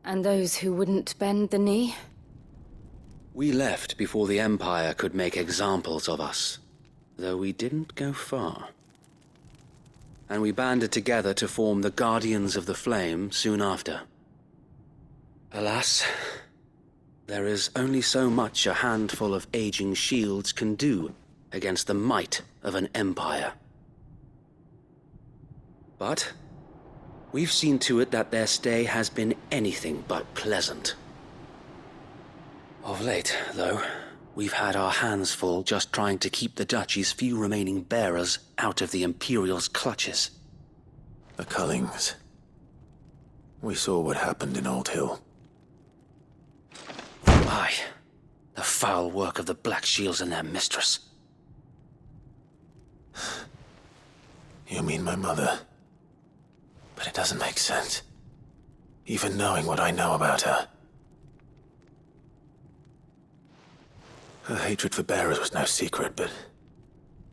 And those who wouldn't bend the knee? We left before the Empire could make examples of us, though we didn't go far. And we banded together to form the Guardians of the Flame soon after. Alas, there is only so much a handful of aging shields can do against the might of an empire. But we've seen to it that their stay has been anything but pleasant. Of late, though, we've had our hands full just trying to keep the Duchy's few remaining bearers out of the Imperial's clutches. The Cullings. We saw what happened in Old Hill. Aye, the foul work of the Black Shields and their mistress. You mean my mother? But it doesn't make sense. Even knowing what I know about her. Her hatred for bearers was no secret, but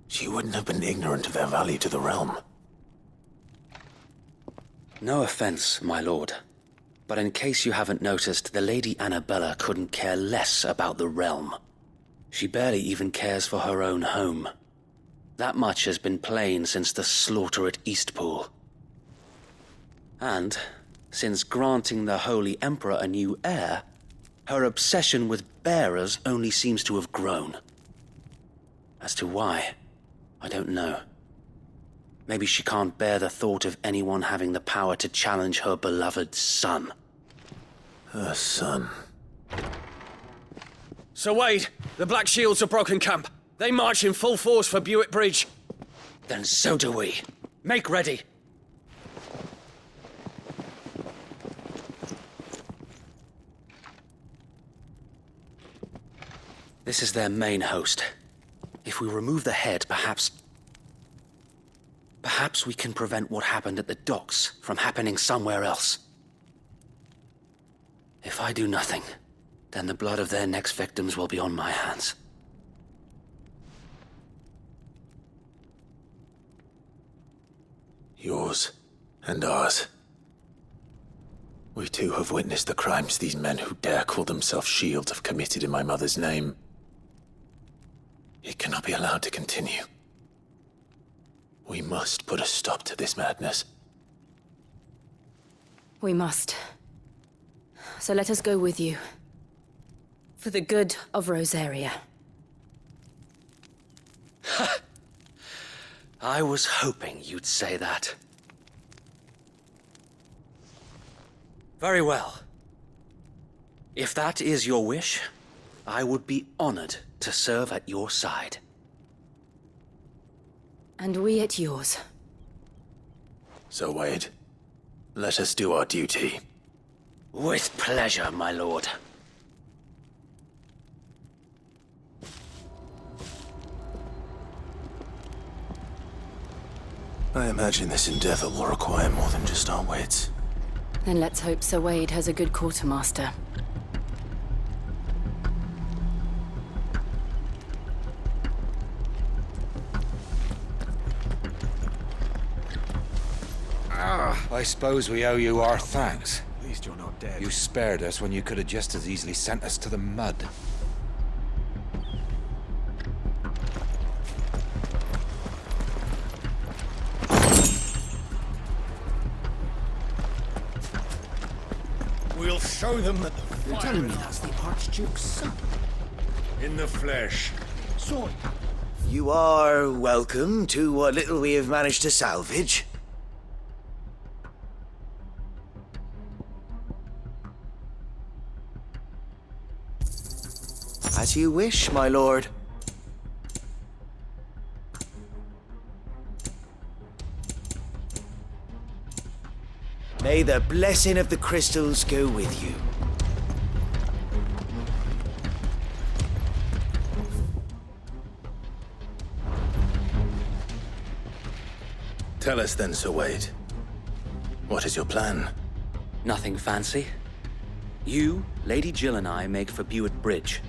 she wouldn't have been ignorant of their value to the realm. No offense, my lord, but in case you haven't noticed, the Lady Annabella couldn't care less about the realm. She barely even cares for her own home. That much has been plain since the slaughter at Eastpool. And, since granting the Holy Emperor a new heir, her obsession with bearers only seems to have grown. As to why, I don't know. Maybe she can't bear the thought of anyone having the power to challenge her beloved son. Her son. Sir Wade, the Black Shields have broken camp. They march in full force for Buick Bridge. Then so do we. Make ready. This is their main host. If we remove the head, perhaps we can prevent what happened at the docks from happening somewhere else. If I do nothing, then the blood of their next victims will be on my hands. Yours and ours. We too have witnessed the crimes these men who dare call themselves shields have committed in my mother's name. It cannot be allowed to continue. We must put a stop to this madness. We must. So let us go with you. For the good of Rosaria. I was hoping you'd say that. Very well. If that is your wish, I would be honored to serve at your side. And we at yours. So, Wade, let us do our duty. With pleasure, my lord. I imagine this endeavor will require more than just our wits. Then let's hope Sir Wade has a good quartermaster. I suppose we owe you our thanks. At least you're not dead. You spared us when you could have just as easily sent us to the mud. We'll show them that the You're telling me that's the Archduke's son? in the flesh. So, You are welcome to what little we have managed to salvage. As you wish, my lord. May the blessing of the crystals go with you. Tell us then, Sir Wade. What is your plan? Nothing fancy. You, Lady Jill and I make for Buick Bridge,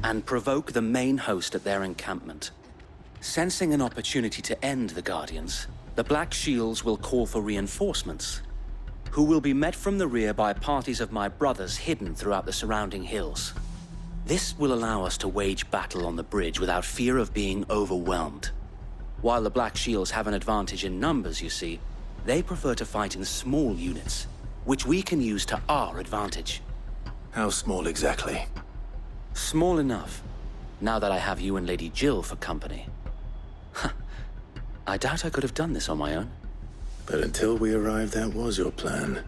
and provoke the main host at their encampment. Sensing an opportunity to end the Guardians, the Black Shields will call for reinforcements. who will be met from the rear by parties of my brothers hidden throughout the surrounding hills. This will allow us to wage battle on the bridge without fear of being overwhelmed. While the Black Shields have an advantage in numbers, you see, they prefer to fight in small units, which we can use to our advantage. How small exactly? Small enough, now that I have you and Lady Jill for company. I doubt I could have done this on my own. But until we arrived, that was your plan.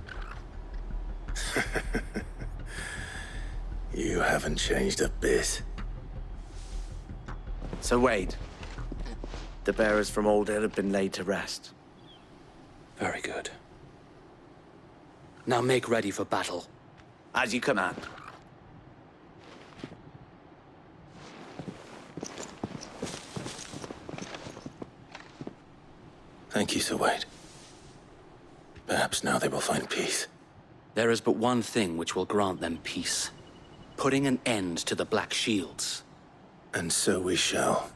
You haven't changed a bit. So Wade, the bearers from Old Hill have been laid to rest. Very good. Now make ready for battle. As you command. Thank you, Sir Wade. Perhaps now they will find peace. There is but one thing which will grant them peace. Putting an end to the Black Shields. And so we shall.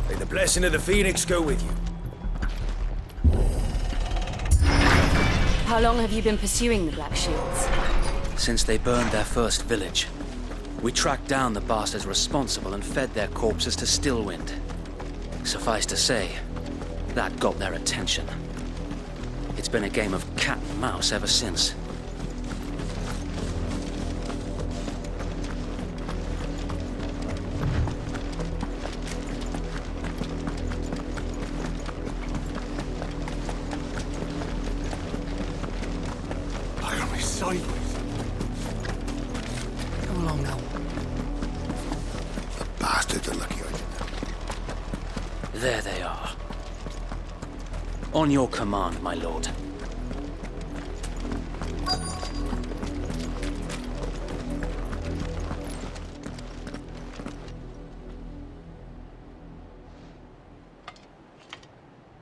May the blessing of the Phoenix go with you. How long have you been pursuing the Black Shields? Since they burned their first village. We tracked down the bastards responsible and fed their corpses to Stillwind. Suffice to say, that got their attention. It's been a game of cat and mouse ever since. I got me sideways. Come along now. The bastards are lucky I did that. There they are. On your command, my lord.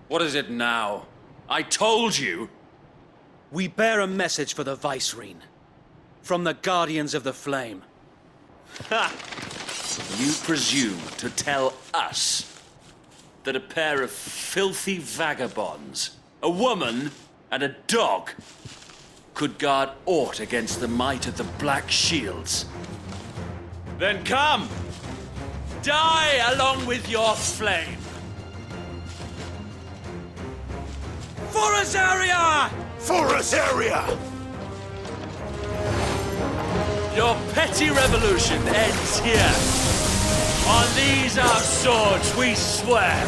What is it now? I told you! We bear a message for the Vicereine. From the Guardians of the Flame. Ha! You presume to tell us that a pair of filthy vagabonds, a woman and a dog, could guard aught against the might of the Black Shields? Then come! Die along with your flame! For Azaria! For us area! Your petty revolution ends here. On these our swords we swear.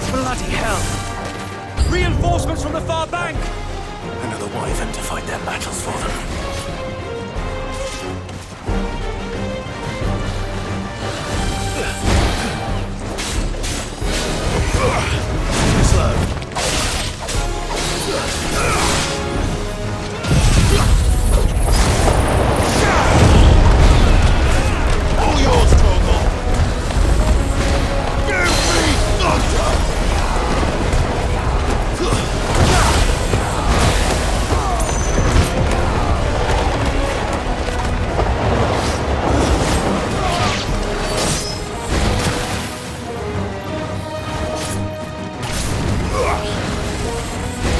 Bloody hell! Reinforcements from the far bank! Another wyvern to fight their battles for them. All yours, Torgal! Give me thunder!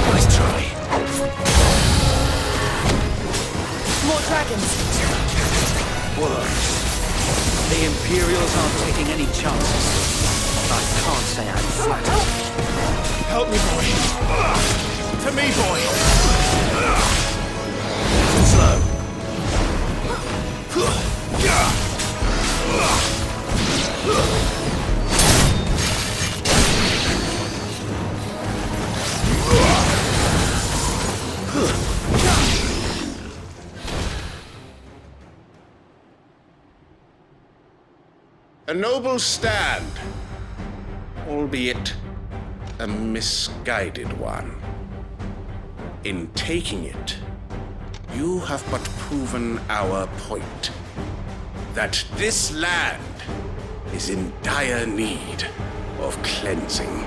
Nice try. More dragons! The Imperials aren't taking any chances. I can't say I'm flattered. Help me, boy! To me, boy! Slow. A noble stand. albeit a misguided one. In taking it, you have but proven our point, that this land is in dire need of cleansing.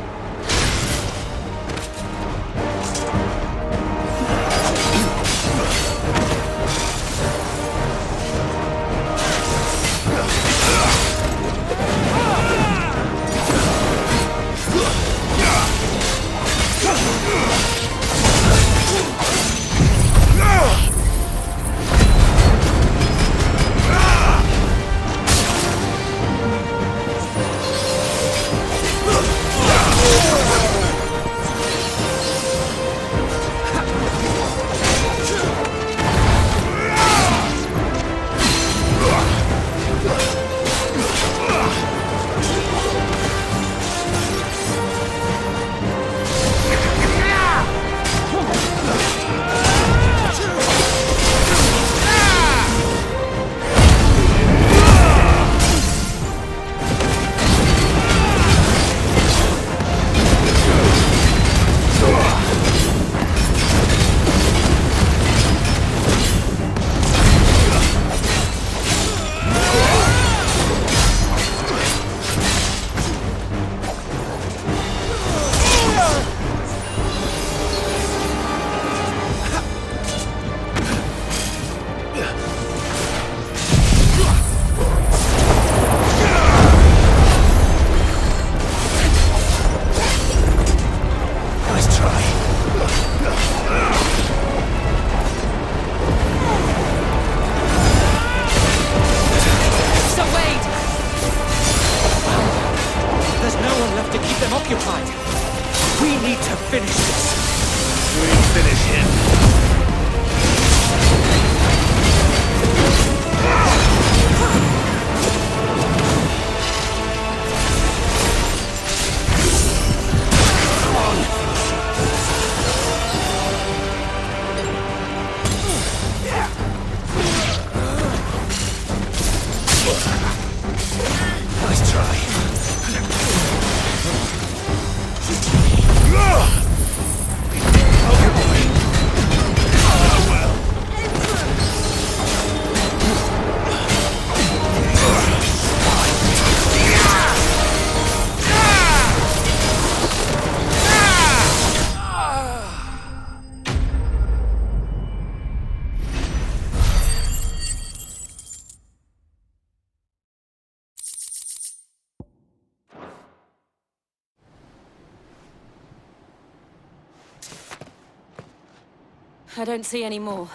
I don't see any more.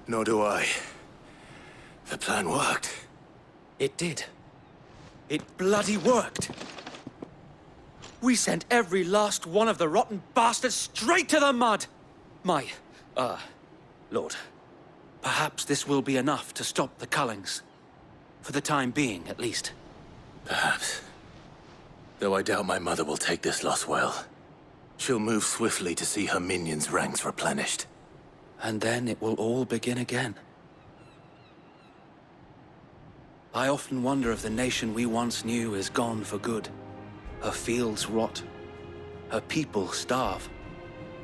Nor do I. The plan worked. It did. It bloody worked. We sent every last one of the rotten bastards straight to the mud! My, Lord, perhaps this will be enough to stop the Cullings. For the time being, at least. Perhaps. Though I doubt my mother will take this loss well. She'll move swiftly to see her minions' ranks replenished. And then it will all begin again. I often wonder if the nation we once knew is gone for good. Her fields rot. Her people starve.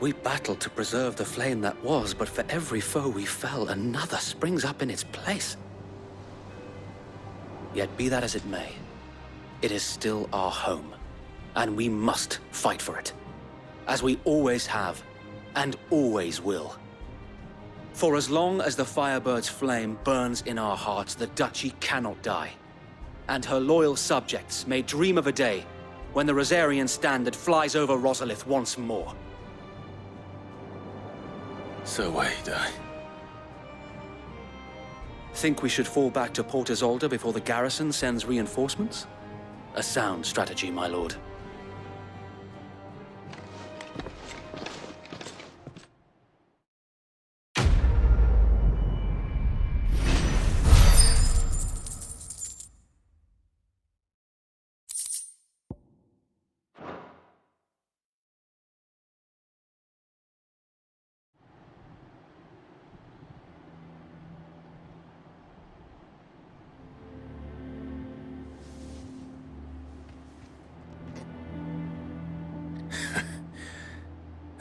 We battled to preserve the flame that was, but for every foe we fell, another springs up in its place. Yet be that as it may, it is still our home, and we must fight for it. As we always have, and always will. For as long as the Firebird's flame burns in our hearts, the Duchy cannot die. And her loyal subjects may dream of a day when the Rosarian standard flies over Rosalith once more. So wait, Think we should fall back to Port Isolde before the garrison sends reinforcements? A sound strategy, my lord.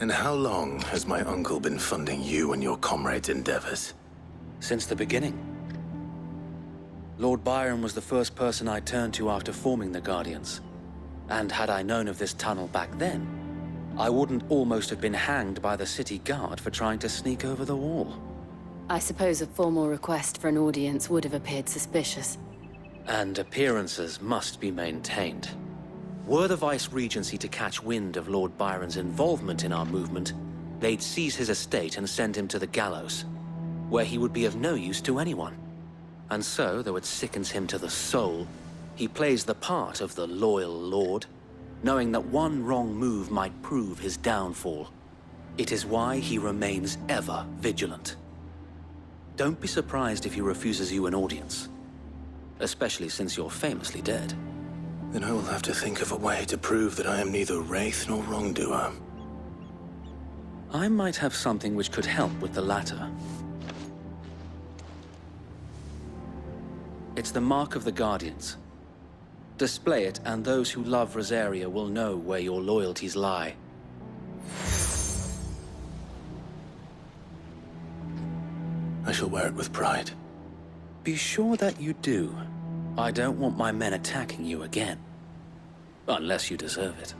And how long has my uncle been funding you and your comrades' endeavors? Since the beginning. Lord Byron was the first person I turned to after forming the Guardians. And had I known of this tunnel back then, I wouldn't almost have been hanged by the city guard for trying to sneak over the wall. I suppose a formal request for an audience would have appeared suspicious. And appearances must be maintained. Were the Vice-Regency to catch wind of Lord Byron's involvement in our movement, they'd seize his estate and send him to the gallows, where he would be of no use to anyone. And so, though it sickens him to the soul, he plays the part of the loyal lord, knowing that one wrong move might prove his downfall. It is why he remains ever vigilant. Don't be surprised if he refuses you an audience, especially since you're famously dead. Then I will have to think of a way to prove that I am neither wraith nor wrongdoer. I might have something which could help with the latter. It's the mark of the Guardians. Display it, and those who love Rosaria will know where your loyalties lie. I shall wear it with pride. Be sure that you do. I don't want my men attacking you again. Unless you deserve it.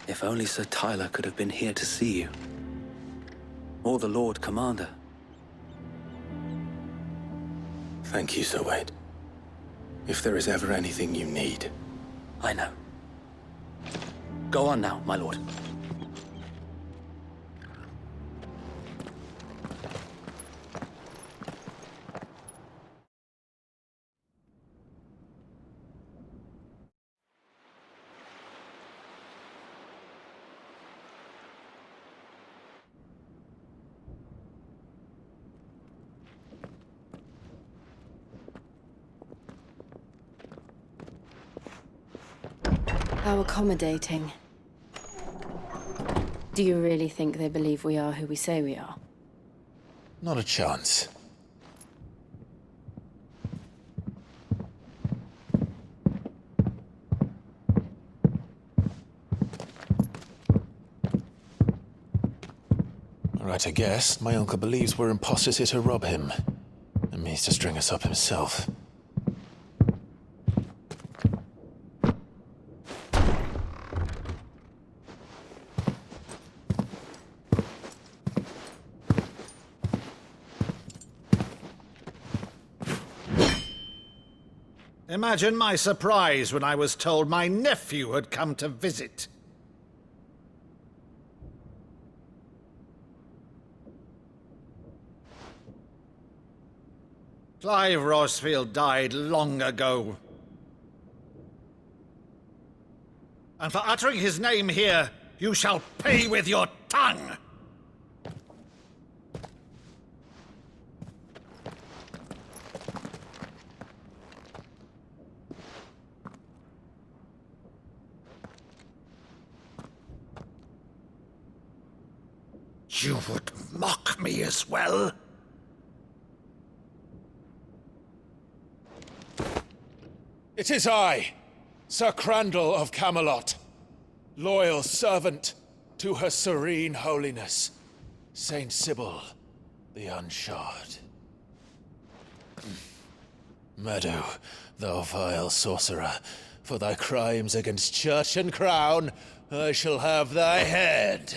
If only Sir Tyler could have been here to see you. Or the Lord Commander. Thank you, Sir Wade. If there is ever anything you need. I know. Go on now, my lord. How accommodating. Do you really think they believe we are who we say we are? Not a chance. Right, I guess. My uncle believes we're imposters here to rob him. And means to string us up himself. Imagine my surprise when I was told my nephew had come to visit. Clive Rosfield died long ago. And for uttering his name here, you shall pay with your tongue! You would mock me as well? It is I, Sir Crandall of Camelot, loyal servant to Her Serene Holiness, Saint Sybil the Unshod. Meadow, thou vile sorcerer, for thy crimes against church and crown, I shall have thy head.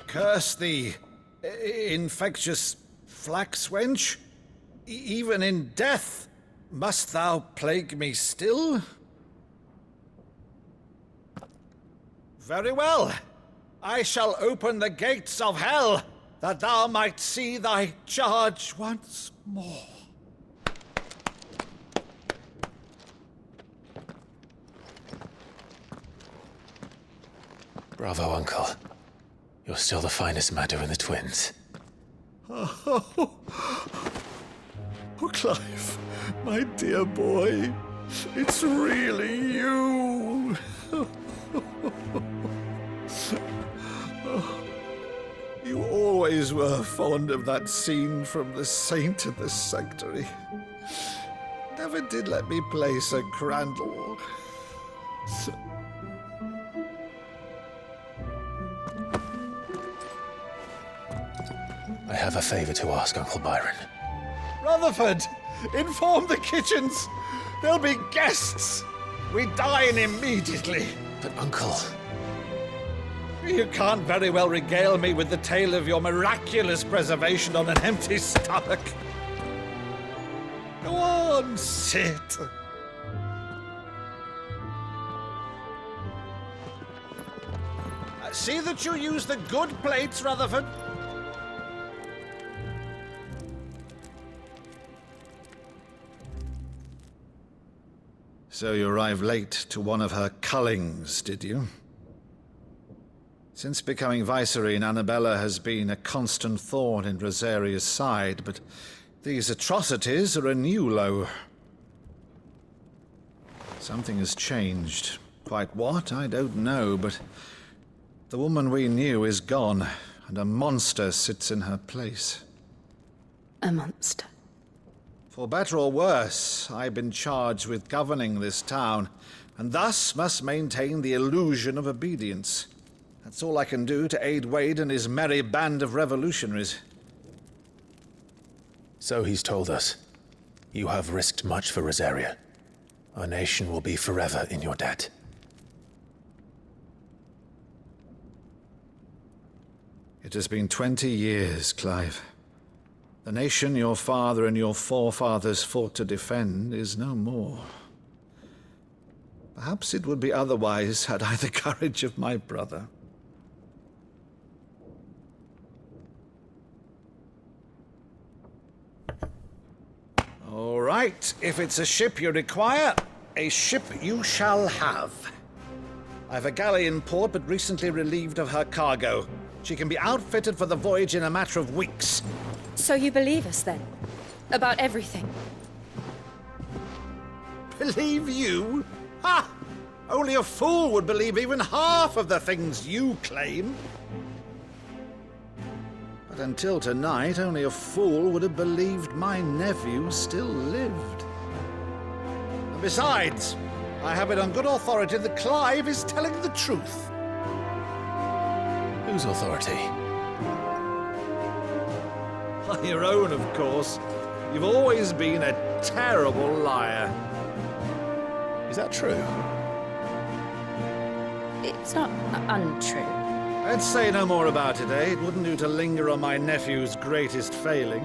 Curse thee, infectious flax wench. Even in death, must thou plague me still? Very well. I shall open the gates of hell, that thou might see thy charge once more. Bravo, Uncle. You're still the finest Maddo in the twins. Oh, Clive, my dear boy, it's really you. You always always were fond of that scene from The Saint and the Sanctuary. Never did let me play Sir Crandall. I have a favor to ask, Uncle Byron. Rutherford, inform the kitchens. There'll be guests. We dine immediately. But, Uncle... You can't very well regale me with the tale of your miraculous preservation on an empty stomach. Go on, sit. See that you use the good plates, Rutherford. So you arrived late to one of her cullings, did you? Since becoming Vicereine, Annabella has been a constant thorn in Rosaria's side, but these atrocities are a new low. Something has changed. Quite what, I don't know, but the woman we knew is gone, and a monster sits in her place. A monster. For better or worse, I've been charged with governing this town, and thus must maintain the illusion of obedience. That's all I can do to aid Wade and his merry band of revolutionaries. So he's told us. You have risked much for Rosaria. Our nation will be forever in your debt. It has been 20 years, Clive. The nation your father and your forefathers fought to defend is no more. Perhaps it would be otherwise had I the courage of my brother. All right, if it's a ship you require, a ship you shall have. I've a galley in port, but recently relieved of her cargo. She can be outfitted for the voyage in a matter of weeks. So you believe us, then? About everything? Believe you? Ha! Only a fool would believe even half of the things you claim. But until tonight, only a fool would have believed my nephew still lived. And besides, I have it on good authority that Clive is telling the truth. Whose authority? Your own, of course. You've always been a terrible liar. Is that true? It's not untrue. Let's say no more about it, eh? It wouldn't do to linger on my nephew's greatest failing.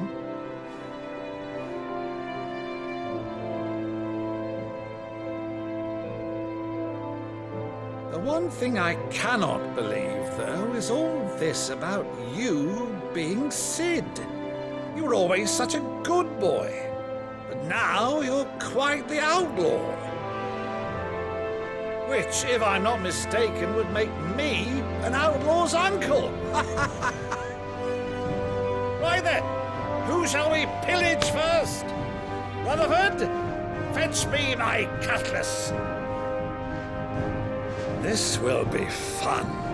The one thing I cannot believe, though, is all this about you being Sid. You were always such a good boy, but now you're quite the outlaw. Which, if I'm not mistaken, would make me an outlaw's uncle. Right then, who shall we pillage first? Rutherford, fetch me my cutlass. This will be fun.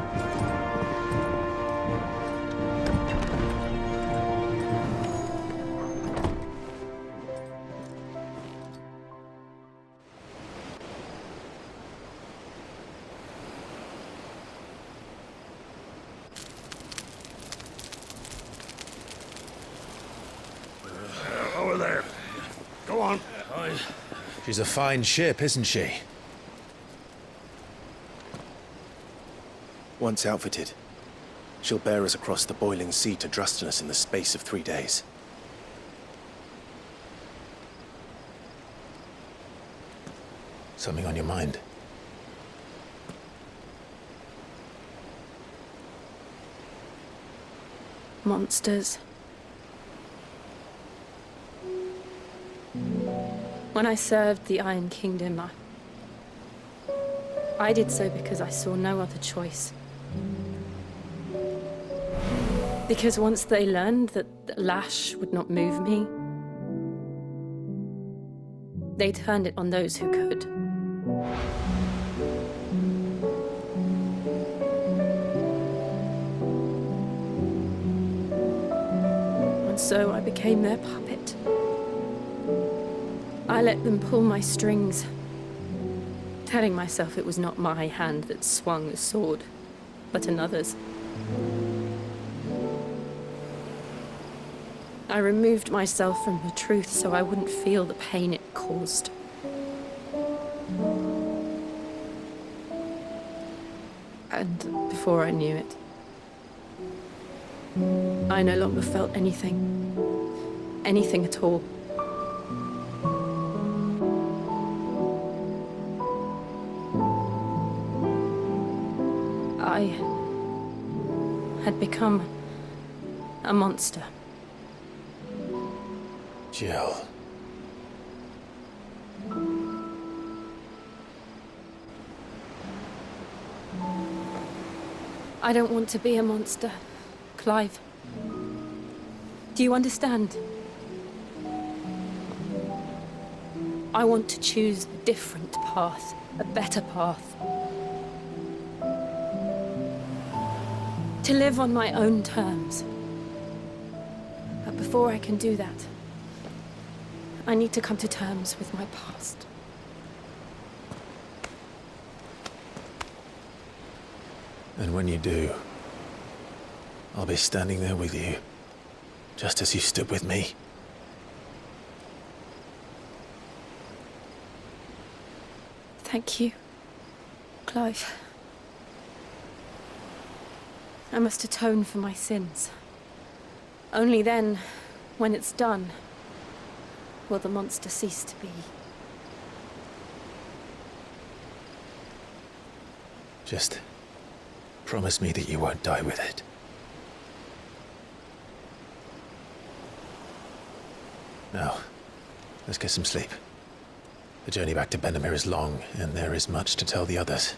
Over there. Go on. She's a fine ship, isn't she? Once outfitted, she'll bear us across the boiling sea to Drustinus in the space of 3 days. Something on your mind? Monsters. When I served the Iron Kingdom, I did so because I saw no other choice. Because once they learned that the lash would not move me, they turned it on those who could. so I became their puppet. I let them pull my strings, telling myself it was not my hand that swung the sword, but another's. I removed myself from the truth so I wouldn't feel the pain it caused. And before I knew it, I no longer felt anything. Anything at all. I had become a monster. Jill. I don't want to be a monster, Clive. Do you understand? I want to choose a different path, a better path. To live on my own terms. But before I can do that, I need to come to terms with my past. And when you do, I'll be standing there with you, just as you stood with me. Thank you, Clive. I must atone for my sins. Only then, when it's done, will the monster cease to be. Just promise me that you won't die with it. Now, let's get some sleep. The journey back to Benamir is long, and there is much to tell the others.